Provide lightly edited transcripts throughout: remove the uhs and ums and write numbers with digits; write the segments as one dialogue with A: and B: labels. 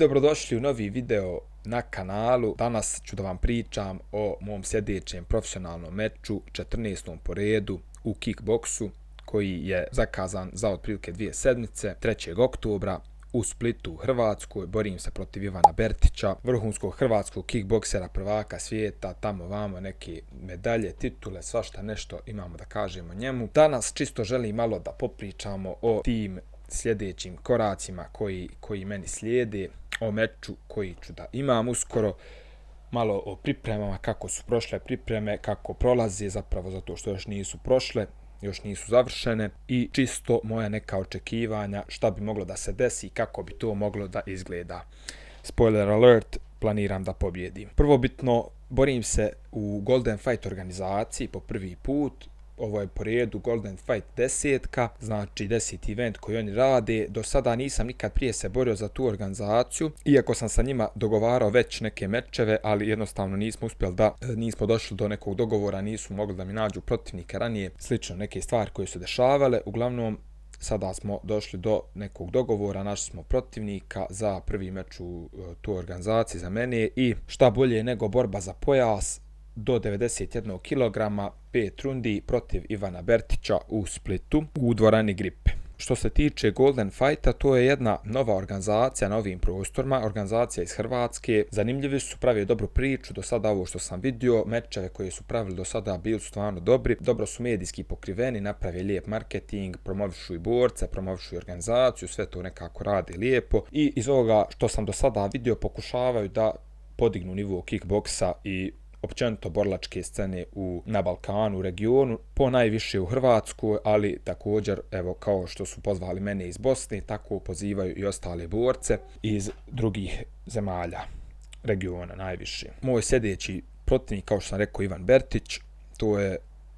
A: Dobrodošli u novi video na kanalu. Danas ću da vam pričam o mom sljedećem profesionalnom meču, 14. po redu u kickboksu, koji je zakazan za otprilike 2 sedmice, 3. oktobra u Splitu u Hrvatskoj. Borim se protiv Ivana Bertića, vrhunskog hrvatskog kickboksera, prvaka svijeta, tamo vamo neke medalje, titule, svašta nešto imamo da kažemo njemu. Danas čisto želim malo da popričamo o tim sljedećim koracima koji meni slijede, o meču koji ću da imam uskoro, malo o pripremama, kako su prošle pripreme, kako prolaze, zapravo zato što još nisu prošle, još nisu završene, i čisto moja neka očekivanja šta bi moglo da se desi i kako bi to moglo da izgleda. Spoiler alert, planiram da pobjedim. Prvobitno, borim se u Golden Fight organizaciji po prvi put. Ovo je po redu Golden Fight 10, znači 10. event koji oni rade. Do sada nisam nikad prije se borio za tu organizaciju, iako sam sa njima dogovarao već neke mečeve, ali jednostavno nismo došli do nekog dogovora, nisu mogli da mi nađu protivnike ranije, slično neke stvari koje su dešavale. Uglavnom, sada smo došli do nekog dogovora, našli smo protivnika za prvi meč u tu organizaciji za mene, i šta bolje nego borba za pojas do 91 kg, 5 rundi protiv Ivana Bertića u Splitu u dvorani Gripe. Što se tiče Golden Fighta, to je jedna nova organizacija na ovim prostorima, organizacija iz Hrvatske. Zanimljivi su, pravi dobru priču. Do sada ovo što sam vidio, mečeve koje su pravili do sada bili su stvarno dobri, dobro su medijski pokriveni, napravi lijep marketing, promovišu i borce, promovišu i organizaciju, sve to nekako radi lijepo, i iz ovoga što sam do sada vidio pokušavaju da podignu nivo kickboksa i općenito borilačke scene na Balkanu, u regionu, po najviše u Hrvatskoj, ali također, evo, kao što su pozvali mene iz Bosne, tako pozivaju i ostale borce iz drugih zemalja regiona najviše. Moj sljedeći protivnik, kao što sam rekao, Ivan Bertić, to je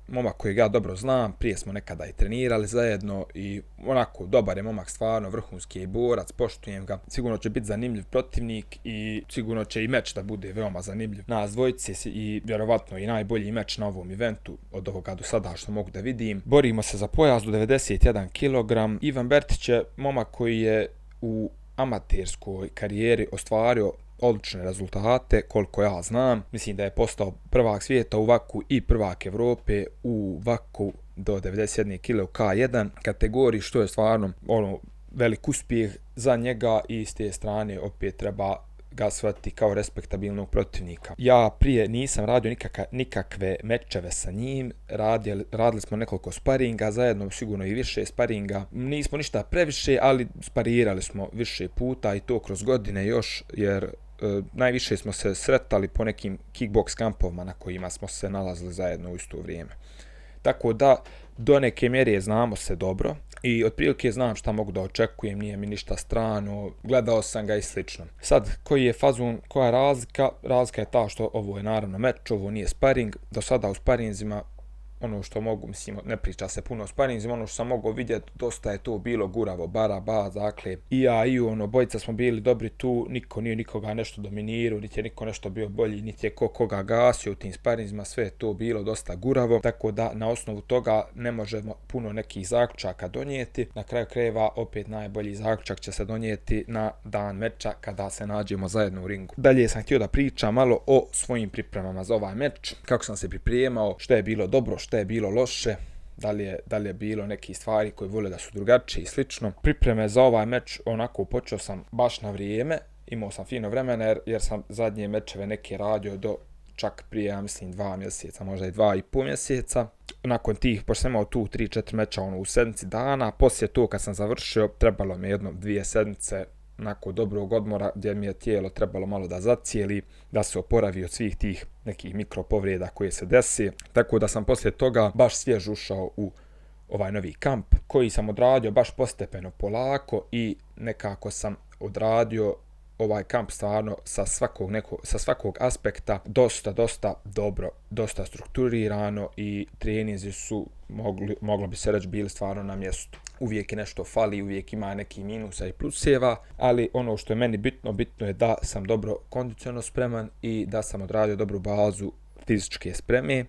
A: momak kojeg ja dobro znam, prije smo nekada i trenirali zajedno, i onako dobar je momak, stvarno vrhunski je borac, poštujem ga. Sigurno će biti zanimljiv protivnik i sigurno će i meč da bude veoma zanimljiv. Nas dvojice i vjerovatno i najbolji meč na ovom eventu od ovoga do sada što mogu da vidim. Borimo se za pojas do 91 kg. Ivan Bertić je momak koji je u amaterskoj karijeri ostvario odlične rezultate, koliko ja znam. Mislim da je postao prvak svijeta u vaku i prvak Evrope u vaku do 91 kg u K1 kategoriji, što je stvarno velik uspjeh za njega, i s te strane opet treba ga shvatiti kao respektabilnog protivnika. Ja prije nisam radio nikakve mečeve sa njim, radili smo nekoliko sparinga zajedno, sigurno i više sparinga. Nismo ništa previše, ali sparirali smo više puta, i to kroz godine još, jer najviše smo se sretali po nekim kickbox kampovima na kojima smo se nalazili zajedno u isto vrijeme. Tako da, do neke mjere znamo se dobro i otprilike znam šta mogu da očekujem, nije mi ništa strano, gledao sam ga i slično. Sad, koji je fazon, koja je razlika? Razlika je ta što ovo je naravno meč, ovo nije sparing. Do sada u sparinzima, ono što mogu, mislim, ne priča se puno o sparinzima, ono što sam mogao vidjeti, dosta je to bilo guravo, baraba, dakle, i ja i bojica smo bili dobri tu, niko nije nikoga nešto dominirao, niti je niko nešto bio bolji, niti je koga gasio u tim sparinzima, sve je to bilo dosta guravo, tako da na osnovu toga ne možemo puno nekih zaključaka donijeti. Na kraju krajeva opet najbolji zaključak će se donijeti na dan meča kada se nađemo zajedno u ringu. Dalje sam htio da pričam malo o svojim pripremama za ovaj meč, kako sam se pripremao, što je bilo dobro, što je bilo loše, da li je bilo neke stvari koje vole da su drugačije i slično. Pripreme za ovaj meč, onako, počeo sam baš na vrijeme, imao sam fino vremena jer sam zadnje mečeve neke radio do čak prije, ja mislim, 2 mjeseca, možda i 2,5 mjeseca. Nakon tih, pošto sam imao tu 3-4 meča u sedmici dana, poslije to kad sam završio, trebalo mi 1-2 sedmice nakon dobrog odmora, gdje mi je tijelo trebalo malo da zacijeli, da se oporavi od svih tih nekih mikropovreda koje se desi. Tako da sam poslije toga baš svjež ušao u ovaj novi kamp, koji sam odradio baš postepeno, polako, i nekako sam odradio ovaj kamp stvarno sa svakog aspekta dosta dobro, dosta strukturirano, i treninzi su, moglo bi se reći, bili stvarno na mjestu. Uvijek je nešto fali, uvijek ima neki minusa i pluseva, ali ono što je meni bitno je da sam dobro kondicionalno spreman i da sam odradio dobru bazu fizičke spreme,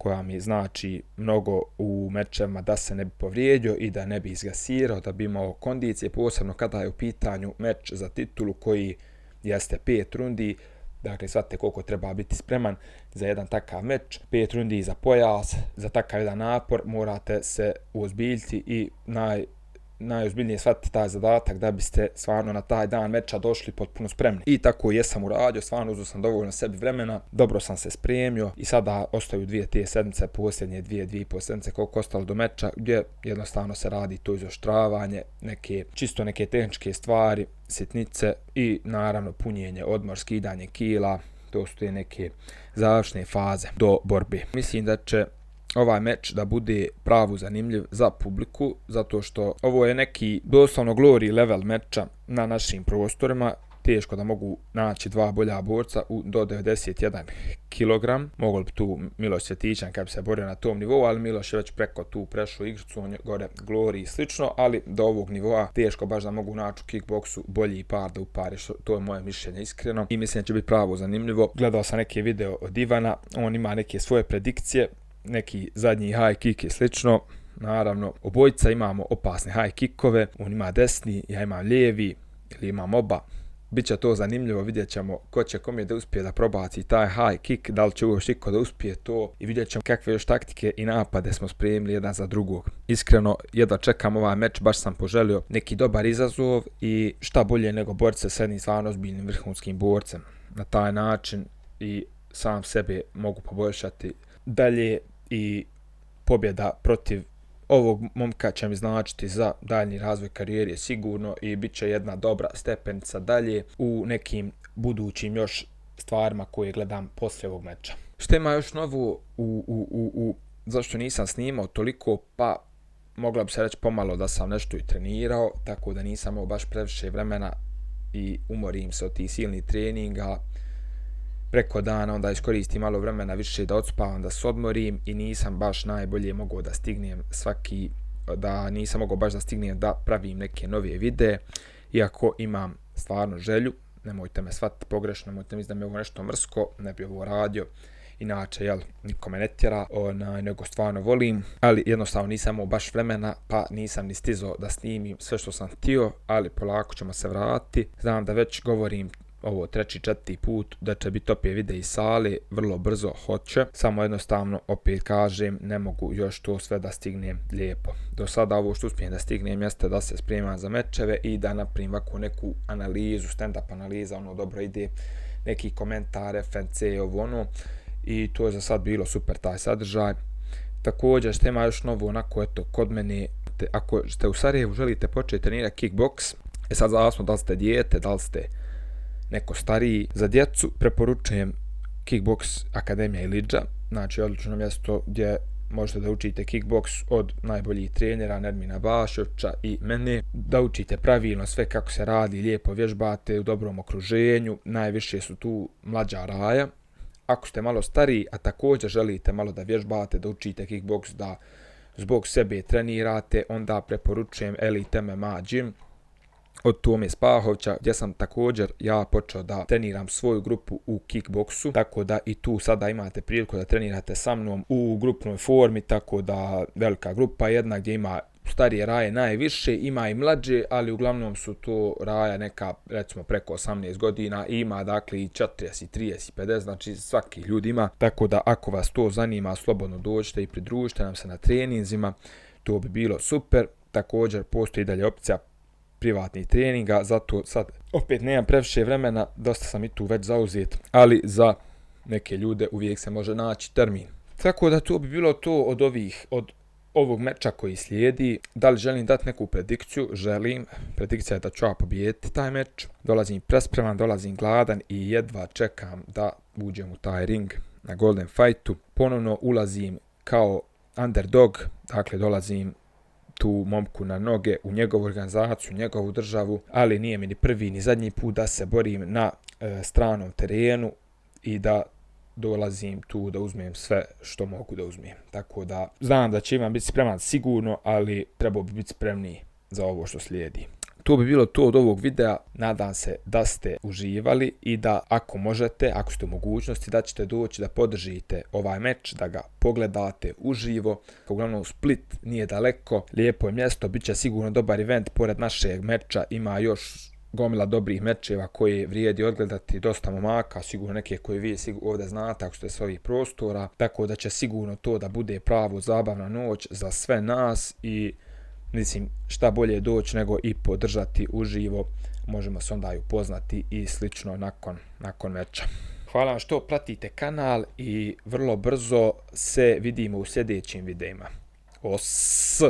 A: koja mi znači mnogo u mečevima da se ne bi povrijedio i da ne bi izgasirao, da bi imao kondicije, posebno kada je u pitanju meč za titulu koji jeste 5 rundi. Dakle, shvatite koliko treba biti spreman za jedan takav meč. 5 rundi za pojas, za takav jedan napor morate se uozbiljiti i najozbiljnije shvatiti taj zadatak da biste stvarno na taj dan meča došli potpuno spremni. I tako jesam uradio, stvarno uzeo sam dovoljno sebi vremena, dobro sam se spremio i sada ostaju 2 te sedmice, posljednje 2,5 sedmice koliko ostalo do meča, gdje jednostavno se radi to izoštravanje, čisto neke tehničke stvari, sitnice i naravno punjenje, odmor, skidanje kila. To su te neke završne faze do borbe. Mislim da će ovaj meč da bude pravo zanimljiv za publiku, zato što ovo je neki doslovno glory level meča na našim prostorima. Teško da mogu naći dva bolja borca do 91 kg. Mogao bi tu Miloš Svjetićan kad bi se borio na tom nivou, ali Miloš je već preko tu prešao igricu, on je gore glory i slično, ali do ovog nivoa teško baš da mogu naći u kickboksu bolji par da upari, to je moje mišljenje iskreno i mislim da će biti pravo zanimljivo. Gledao sam neke video od Ivana, on ima neke svoje predikcije, neki zadnji high kick i slično. Naravno, obojica imamo opasne high kickove, on ima desni, ja imam lijevi ili imam oba. Biće to zanimljivo, vidjet ćemo ko će kome da uspije da probaci taj high kick, da li će uopšte iko da uspije to i vidjet ćemo kakve još taktike i napade smo spremili jedan za drugog. Iskreno, jedva čekam ovaj meč, baš sam poželio neki dobar izazov i šta bolje nego boriti se s jednim stvarno ozbiljnim vrhunskim borcem. Na taj način i sam sebe mogu poboljšati dalje i pobjeda protiv ovog momka će mi značiti za daljnji razvoj karijere sigurno i bit će jedna dobra stepenica dalje u nekim budućim još stvarima koje gledam poslije ovog meča. Što ima još novo zašto nisam snimao toliko, pa mogla bi se reći pomalo da sam nešto i trenirao, tako da nisam imao baš previše vremena i umorim se od tih silnih treninga preko dana, onda iskoristim malo vremena više da odspavam, da se odmorim i nisam baš najbolje mogao da stignem da pravim neke nove videe, iako imam stvarno želju, nemojte me shvatiti pogrešno, nemojte misliti da mi je ovo nešto mrsko, ne bi ovo radio, inače, niko me ne tjera, nego stvarno volim, ali jednostavno nisam imao baš vremena, pa nisam ni stizao da snimim sve što sam htio, ali polako ćemo se vratiti. Znam da već govorim ovo 3. 4. put da će biti opet videi iz sale, vrlo brzo hoće, samo jednostavno opet kažem ne mogu još to sve da stignem lijepo. Do sada ovo što uspijem da stignem jeste da se spremam za mečeve i da napravim ovako neku analizu, stand-up analiza, dobro ide, neki komentar, FNC, i to je za sad bilo super taj sadržaj. Također što ima još novo onako kod mene, ako ste u Sarajevu želite početi trenirati kickboks, sad zavisno da li ste dijete, da li ste neko stariji, za djecu preporučujem Kickbox Akademija Ilidža, znači odlično mjesto gdje možete da učite kickboks od najboljih trenera Nermina Bašovića i mene, da učite pravilno sve kako se radi, lijepo vježbate u dobrom okruženju, najviše su tu mlađa raja. Ako ste malo stariji, a također želite malo da vježbate, da učite kickboks, da zbog sebe trenirate, onda preporučujem Elite MMA Gym od Tome Spahovića, gdje sam također ja počeo da treniram svoju grupu u kickboksu, tako da i tu sada imate priliku da trenirate sa mnom u grupnoj formi, tako da velika grupa jedna gdje ima starije raje najviše, ima i mlađe, ali uglavnom su to raja neka recimo preko 18 godina, ima dakle i 40, 30, 50, znači svaki ljudi ima, tako da ako vas to zanima slobodno dođite i pridružite nam se na treninzima, to bi bilo super. Također postoji dalje opcija privatnih treninga, zato sad opet nemam previše vremena, dosta sam i tu već zauzet, ali za neke ljude uvijek se može naći termin. Tako da to bi bilo to od ovog meča koji slijedi. Da li želim dati neku predikciju? Želim. Predikcija je da ću ja pobijediti taj meč. Dolazim prespreman, dolazim gladan i jedva čekam da uđem u taj ring na Golden Fightu. Ponovno ulazim kao underdog, dakle dolazim tu momku na noge, u njegovu organizaciju, njegovu državu, ali nije mi ni prvi ni zadnji put da se borim na stranom terenu i da dolazim tu da uzmem sve što mogu da uzmem. Tako da znam da će Ivan biti spreman sigurno, ali trebao bi biti spremniji za ovo što slijedi. to bi bilo to od ovog videa. Nadam se da ste uživali i da ako možete, ako ste u mogućnosti, da ćete doći da podržite ovaj meč, da ga pogledate uživo. Uglavnom Split nije daleko, lijepo je mjesto, bit će sigurno dobar event. Pored našeg meča ima još gomila dobrih mečeva koje vrijedi odgledati, dosta momaka, sigurno neke koje vi ovdje znate ako ste s ovih prostora, tako da će sigurno to da bude pravo zabavna noć za sve nas i mislim šta bolje doći nego i podržati uživo, možemo se onda i upoznati i slično nakon meča. Hvala vam što pratite kanal i vrlo brzo se vidimo u sljedećim videima. Os!